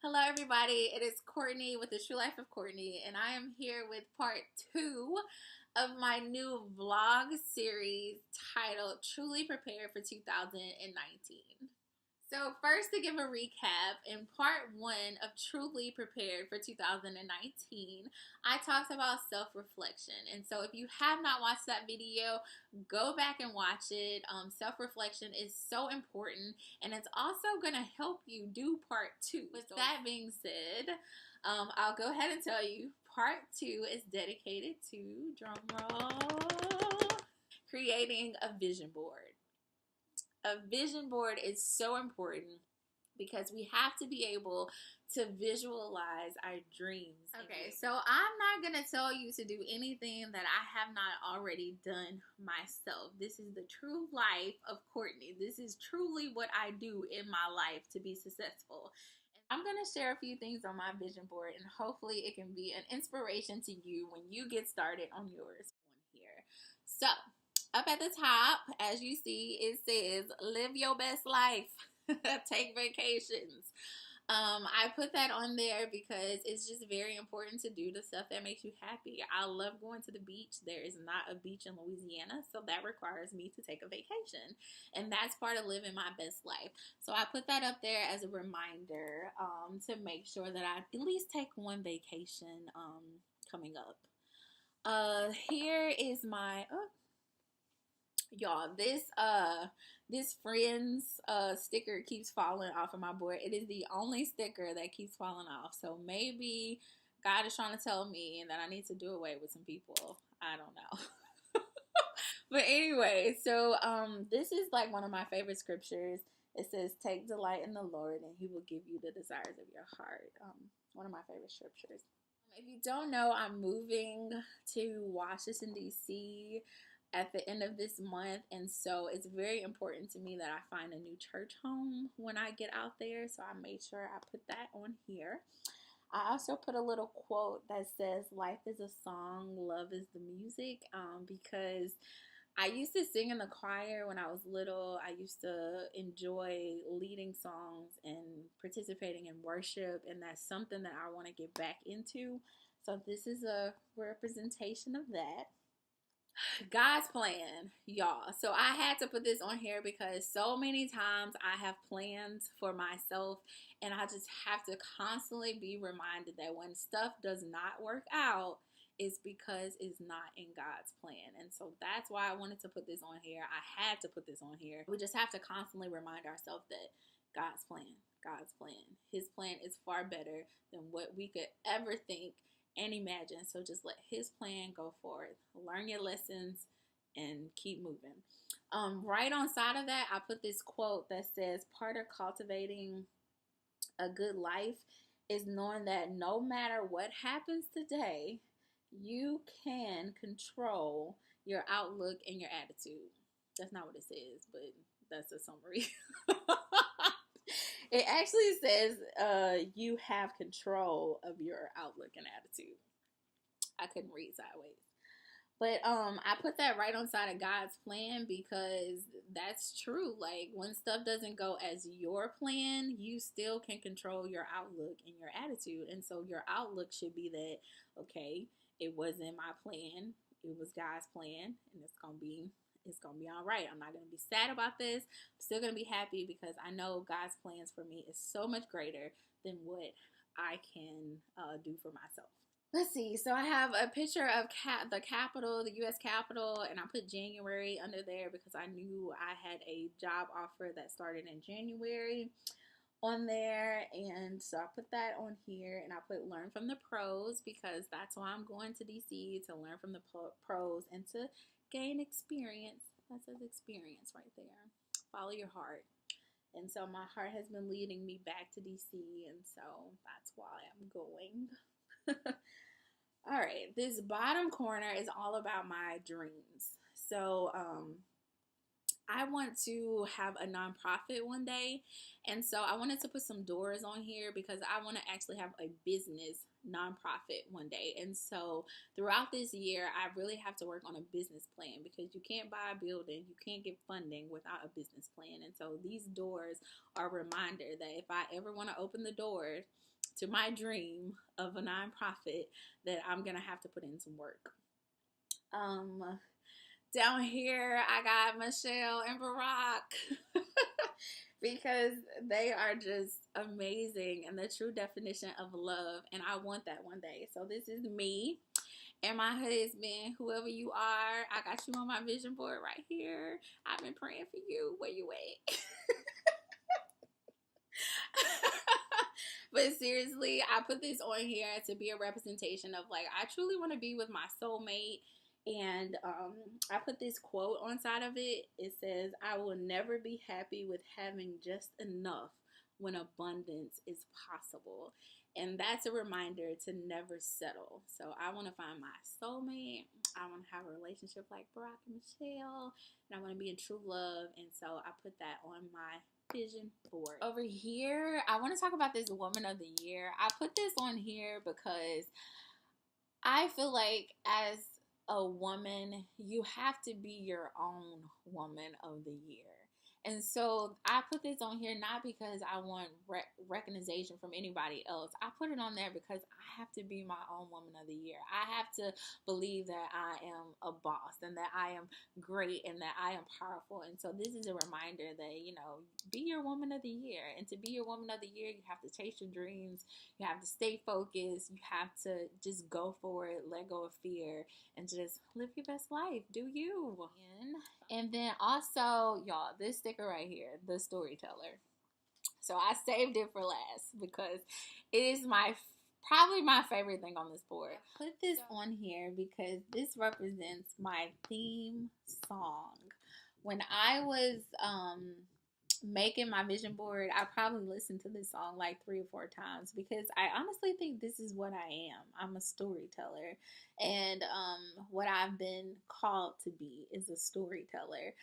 Hello, everybody. It is Courtney with the True Life of Courtney, and I am here with part 2 of my new vlog series titled Truly Prepared for 2019. So, first, to give a recap, in part 1 of Truly Prepared for 2019, I talked about self reflection. And so, if you have not watched that video, go back and watch it. Self reflection is so important, and it's also going to help you do part 2. With that being said, I'll go ahead and tell you part 2 is dedicated to, drumroll, creating a vision board. A vision board is so important because we have to be able to visualize our dreams. Okay, so I'm not going to tell you to do anything that I have not already done myself. This is the true life of Courtney. This is truly what I do in my life to be successful. I'm going to share a few things on my vision board, and hopefully it can be an inspiration to you when you get started on yours on here. So, up at the top, as you see, it says, live your best life. Take vacations. I put that on there because it's just very important to do the stuff that makes you happy. I love going to the beach. There is not a beach in Louisiana, so that requires me to take a vacation. And that's part of living my best life. So I put that up there as a reminder to make sure that I at least take one vacation coming up. Here is my... y'all, this friends sticker keeps falling off of my board. It is the only sticker that keeps falling off, so maybe God is trying to tell me that I need to do away with some people. I don't know. But anyway, so this is like one of my favorite scriptures. It says, take delight in the Lord and he will give you the desires of your heart. One of my favorite scriptures. If you don't know, I'm moving to Washington, D.C. at the end of this month, and so it's very important to me that I find a new church home when I get out there, so I made sure I put that on here. I also put a little quote that says, life is a song, love is the music, because I used to sing in the choir when I was little. I used to enjoy leading songs and participating in worship, and that's something that I want to get back into. So this is a representation of that. God's plan, y'all. So I had to put this on here because so many times I have plans for myself, and I just have to constantly be reminded that when stuff does not work out, it's because it's not in God's plan. And so that's why I wanted to put this on here. I had to put this on here. We just have to constantly remind ourselves that God's plan, his plan is far better than what we could ever think and imagine. So just let his plan go forward. Learn your lessons and keep moving. Right on side of that, I put this quote that says, part of cultivating a good life is knowing that no matter what happens today, you can control your outlook and your attitude. That's not what it says, but that's a summary. It actually says you have control of your outlook and attitude. I couldn't read sideways. But I put that right on side of God's plan because that's true. Like, when stuff doesn't go as your plan, you still can control your outlook and your attitude. And so your outlook should be that, okay, it wasn't my plan. It was God's plan, and it's gonna be all right. I'm not gonna be sad about this. I'm still gonna be happy because I know God's plans for me is so much greater than what I can do for myself. Let's see. So I have a picture of the Capitol, the U.S. Capitol, and I put January under there because I knew I had a job offer that started in January on there. And so I put that on here, and I put learn from the pros because that's why I'm going to D.C., to learn from the pros and to gain experience. That says experience right there. Follow your heart. And so my heart has been leading me back to D.C., and so that's why I'm going. All right, this bottom corner is all about my dreams. So I want to have a nonprofit one day, and so I wanted to put some doors on here because I want to actually have a business nonprofit one day. And so throughout this year, I really have to work on a business plan because you can't buy a building, you can't get funding without a business plan. And so these doors are a reminder that if I ever want to open the doors, to my dream of a nonprofit that I'm gonna have to put in some work. Down here I got Michelle and Barack because they are just amazing and the true definition of love, and I want that one day. So this is me and my husband, whoever you are. I got you on my vision board right here. I've been praying for you. Where you at? But seriously, I put this on here to be a representation of, like, I truly want to be with my soulmate. And I put this quote on side of it. It says, "I will never be happy with having just enough when abundance is possible." And that's a reminder to never settle. So I want to find my soulmate. I want to have a relationship like Barack and Michelle. And I want to be in true love. And so I put that on my vision board. Over here, I want to talk about this woman of the year. I put this on here because I feel like as a woman, you have to be your own woman of the year. And so I put this on here not because I want recognition from anybody else. I put it on there because I have to be my own woman of the year. I have to believe that I am a boss and that I am great and that I am powerful. And so this is a reminder that, be your woman of the year. And to be your woman of the year, you have to chase your dreams. You have to stay focused. You have to just go for it, let go of fear, and just live your best life. Do you. And then also, y'all, this sticker right here, the Storyteller. So I saved it for last because it is probably my favorite thing on this board. I put this on here because this represents my theme song. When I was making my vision board, I probably listened to this song like 3 or 4 times because I honestly think this is what I am. I'm a storyteller, and what I've been called to be is a storyteller,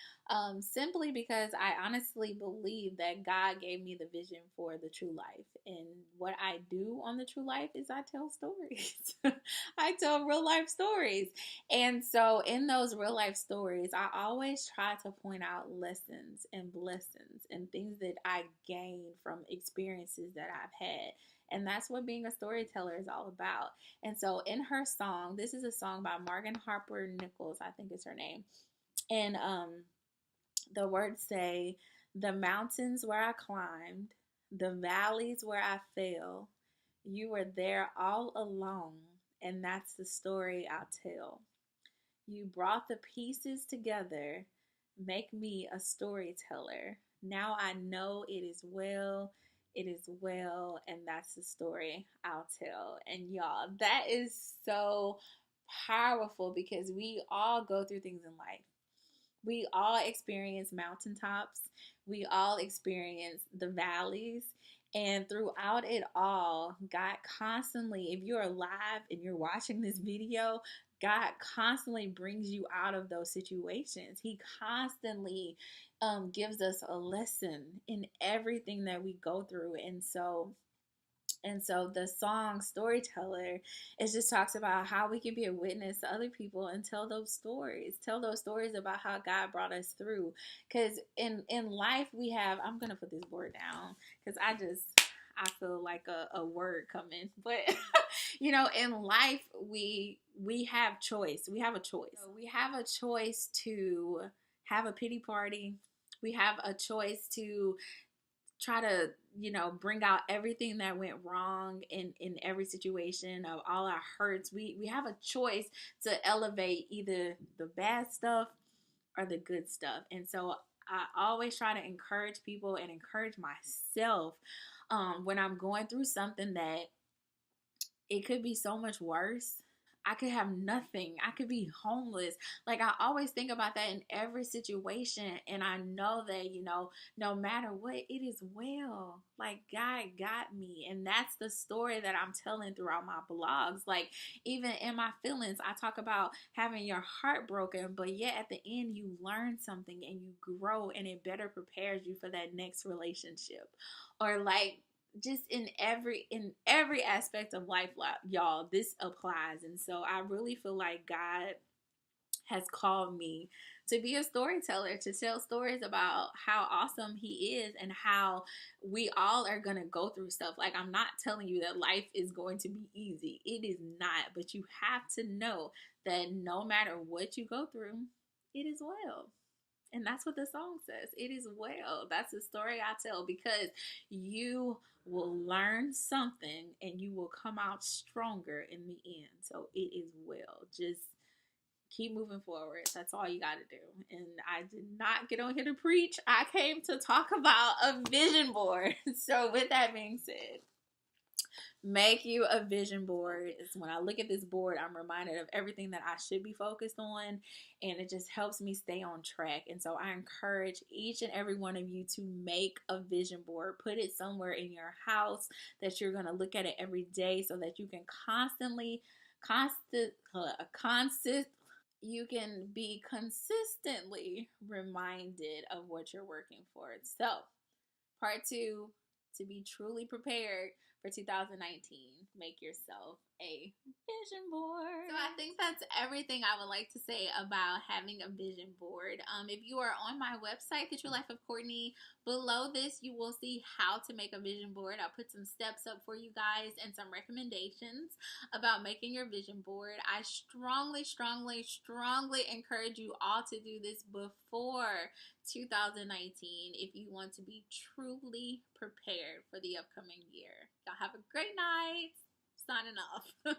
simply because I honestly believe that God gave me the vision for the true life, and what I do on the true life is I tell stories. I tell real life stories, and so in those real life stories, I always try to point out lessons and blessings and things that I gained from experiences that I've had. And that's what being a storyteller is all about. And so in her song, this is a song by Morgan Harper Nichols, I think is her name. And the words say, "The mountains where I climbed, the valleys where I fell, you were there all along, and that's the story I'll tell. You brought the pieces together, make me a storyteller. Now I know it is well, and that's the story I'll tell." And y'all, that is so powerful because we all go through things in life. We all experience mountaintops. We all experience the valleys. And throughout it all, God constantly, if you're alive and you're watching this video, God constantly brings you out of those situations. He constantly gives us a lesson in everything that we go through. And so the song Storyteller, it just talks about how we can be a witness to other people and tell those stories. Tell those stories about how God brought us through. Because in life we have, I'm going to put this board down because I feel like a word coming. But, in life we have choice. We have a choice. So we have a choice to have a pity party. We have a choice to try to bring out everything that went wrong in every situation of all our hurts. We have a choice to elevate either the bad stuff or the good stuff. And so I always try to encourage people and encourage myself when I'm going through something that it could be so much worse. I could have nothing. I could be homeless. Like, I always think about that in every situation. And I know that, no matter what, it is well. Like, God got me. And that's the story that I'm telling throughout my blogs. Like, even in my feelings, I talk about having your heart broken, but yet at the end, you learn something and you grow, and it better prepares you for that next relationship. Or like, just in every aspect of life, y'all, this applies. And so I really feel like God has called me to be a storyteller, to tell stories about how awesome he is and how we all are going to go through stuff. Like, I'm not telling you that life is going to be easy. It is not. But you have to know that no matter what you go through, it is well. And that's what the song says. It is well. That's the story I tell, because you will learn something and you will come out stronger in the end. So it is well. Just keep moving forward. That's all you got to do. And I did not get on here to preach. I came to talk about a vision board. So with that being said, make you a vision board. It's when I look at this board, I'm reminded of everything that I should be focused on, and it just helps me stay on track. And so I encourage each and every one of you to make a vision board. Put it somewhere in your house that you're going to look at it every day, so that you can you can be consistently reminded of what you're working for. So, part 2, to be truly prepared for 2019, make yourself a vision board. So I think that's everything I would like to say about having a vision board. If you are on my website, The True Life of Courtney, below this you will see how to make a vision board. I'll put some steps up for you guys and some recommendations about making your vision board. I strongly encourage you all to do this before 2019 if you want to be truly prepared for the upcoming year. Y'all have a great night. Signing off.